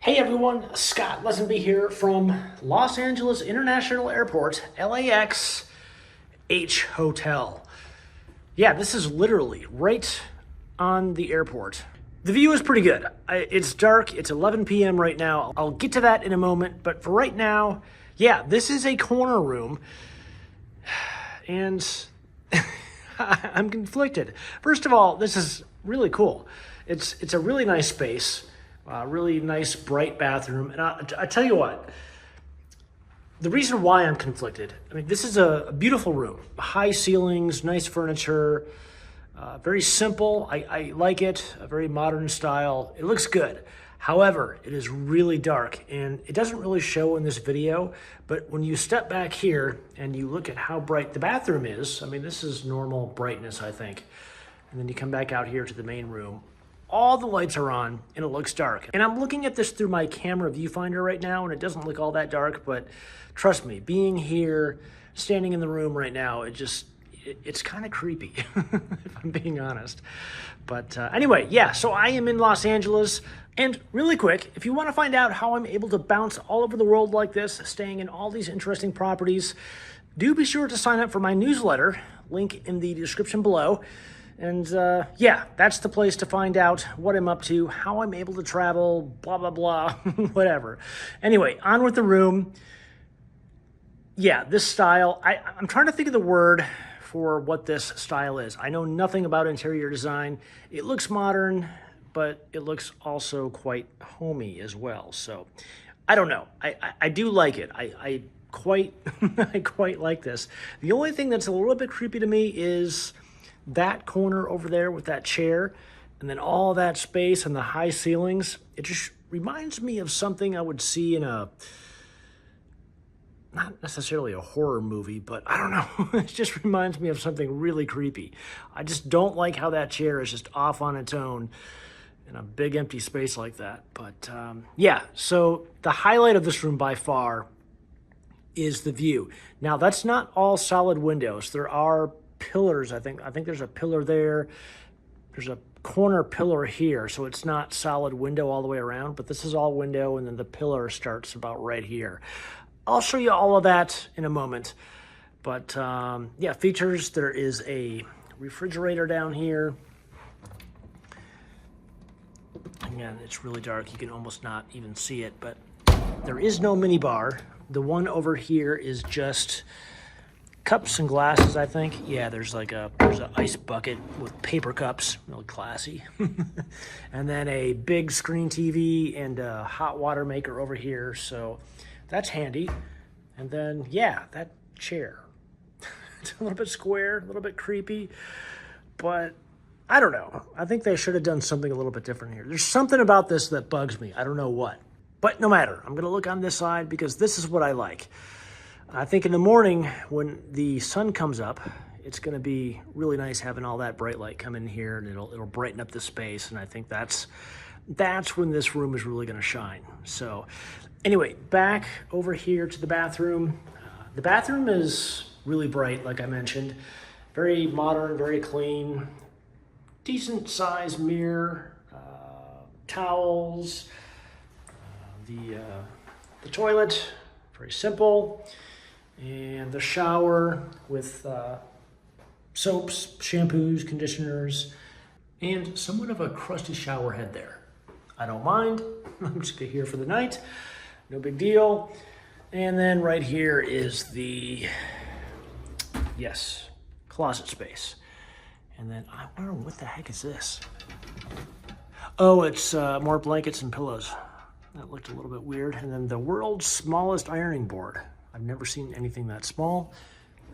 Hey everyone, Scott Lesenby here from Los Angeles International Airport, LAX H Hotel. Yeah, this is literally right on the airport. The view is pretty good. It's dark, it's 11 p.m. right now. I'll get to that in a moment, but for right now, yeah, this is a corner room. And I'm conflicted. First of all, this is really cool. It's a really nice space. Really nice, bright bathroom. And I tell you what, the reason why I'm conflicted, I mean, this is a beautiful room. High ceilings, nice furniture, very simple. I like it, a very modern style. It looks good. However, it is really dark, and it doesn't really show in this video, but when you step back here and you look at how bright the bathroom is, I mean, this is normal brightness, I think. And then you come back out here to the main room. All the lights are on and it looks dark. And I'm looking at this through my camera viewfinder right now and it doesn't look all that dark, but trust me, being here, standing in the room right now, it's kind of creepy, if I'm being honest. But anyway, yeah, so I am in Los Angeles. And really quick, if you want to find out how I'm able to bounce all over the world like this, staying in all these interesting properties, do be sure to sign up for my newsletter, link in the description below. And yeah, that's the place to find out what I'm up to, how I'm able to travel, blah, blah, blah, whatever. Anyway, on with the room. Yeah, this style, I'm trying to think of the word for what this style is. I know nothing about interior design. It looks modern, but it looks also quite homey as well. So I don't know. I do like it. I quite like this. The only thing that's a little bit creepy to me is that corner over there with that chair and then all that space and the high ceilings. It just reminds me of something I would see in not necessarily a horror movie, but I don't know. It just reminds me of something really creepy. I just don't like how that chair is just off on its own in a big empty space like that. But yeah, so the highlight of this room by far is the view. Now that's not all solid windows. There are pillars. I think there's a pillar there. There's a corner pillar here, so it's not solid window all the way around, but this is all window, and then the pillar starts about right here. I'll show you all of that in a moment. But yeah, features, there is a refrigerator down here. Again, it's really dark. You can almost not even see it, but there is no mini bar. The one over here is just cups and glasses, I think. Yeah, there's an ice bucket with paper cups, really classy. And then a big screen TV and a hot water maker over here, so that's handy. And then, yeah, that chair. It's a little bit square, a little bit creepy, but I don't know. I think they should have done something a little bit different here. There's something about this that bugs me. I don't know what. But no matter, I'm gonna look on this side because this is what I like. I think in the morning when the sun comes up, it's going to be really nice having all that bright light come in here, and it'll brighten up the space. And I think that's when this room is really going to shine. So anyway, back over here to the bathroom. The bathroom is really bright, like I mentioned. Very modern, very clean, decent size mirror, towels, the toilet, very simple. And the shower with soaps, shampoos, conditioners, and somewhat of a crusty shower head there. I don't mind. I'm just here for the night. No big deal. And then right here is the, yes, closet space. And then I wonder what the heck is this? Oh, it's more blankets and pillows. That looked a little bit weird. And then the world's smallest ironing board. I've never seen anything that small.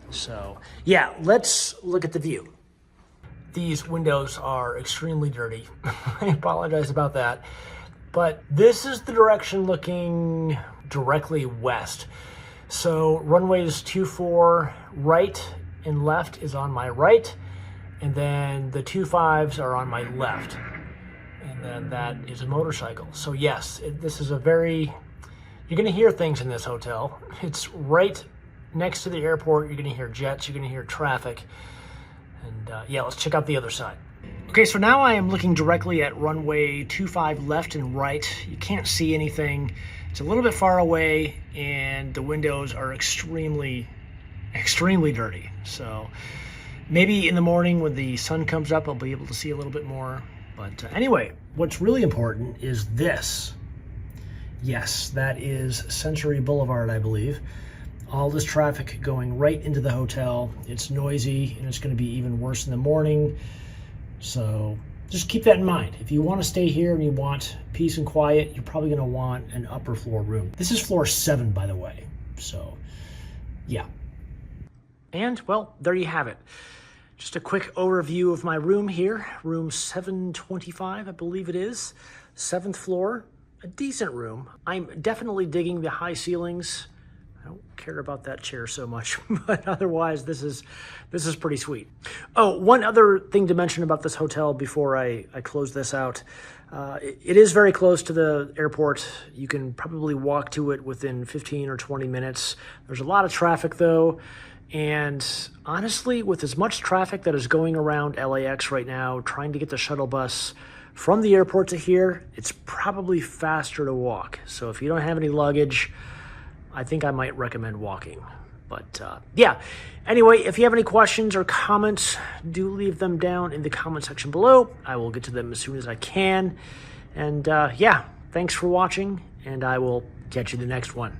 So yeah, let's look at the view. These windows are extremely dirty. I apologize about that. But this is the direction looking directly west. So runways 24 right and left is on my right. And then the 25s are on my left. And then that is a motorcycle. So yes, this is a very, you're going to hear things in this hotel. It's right next to the airport. You're going to hear jets. You're going to hear traffic. And yeah, let's check out the other side. Okay, so now I am looking directly at runway 25 left and right. You can't see anything. It's a little bit far away, and the windows are extremely dirty. So maybe in the morning when the sun comes up, I'll be able to see a little bit more. But anyway, what's really important is this. Yes, that is Century Boulevard, I believe. All this traffic going right into the hotel. It's noisy, and it's going to be even worse in the morning. So just keep that in mind. If you want to stay here and you want peace and quiet, you're probably going to want an upper floor room. This is floor 7, by the way. So, yeah. And, well, there you have it. Just a quick overview of my room here. Room 725, I believe it is. 7th floor. A decent room. I'm definitely digging the high ceilings. I don't care about that chair so much, but otherwise this is pretty sweet. Oh, one other thing to mention about this hotel before I close this out. It is very close to the airport. You can probably walk to it within 15 or 20 minutes. There's a lot of traffic though, and honestly, with as much traffic that is going around LAX right now, trying to get the shuttle bus from the airport to here, it's probably faster to walk. So if you don't have any luggage, I think I might recommend walking. But yeah, anyway, if you have any questions or comments, do leave them down in the comment section below. I will get to them as soon as I can. And yeah, thanks for watching, and I will catch you in the next one.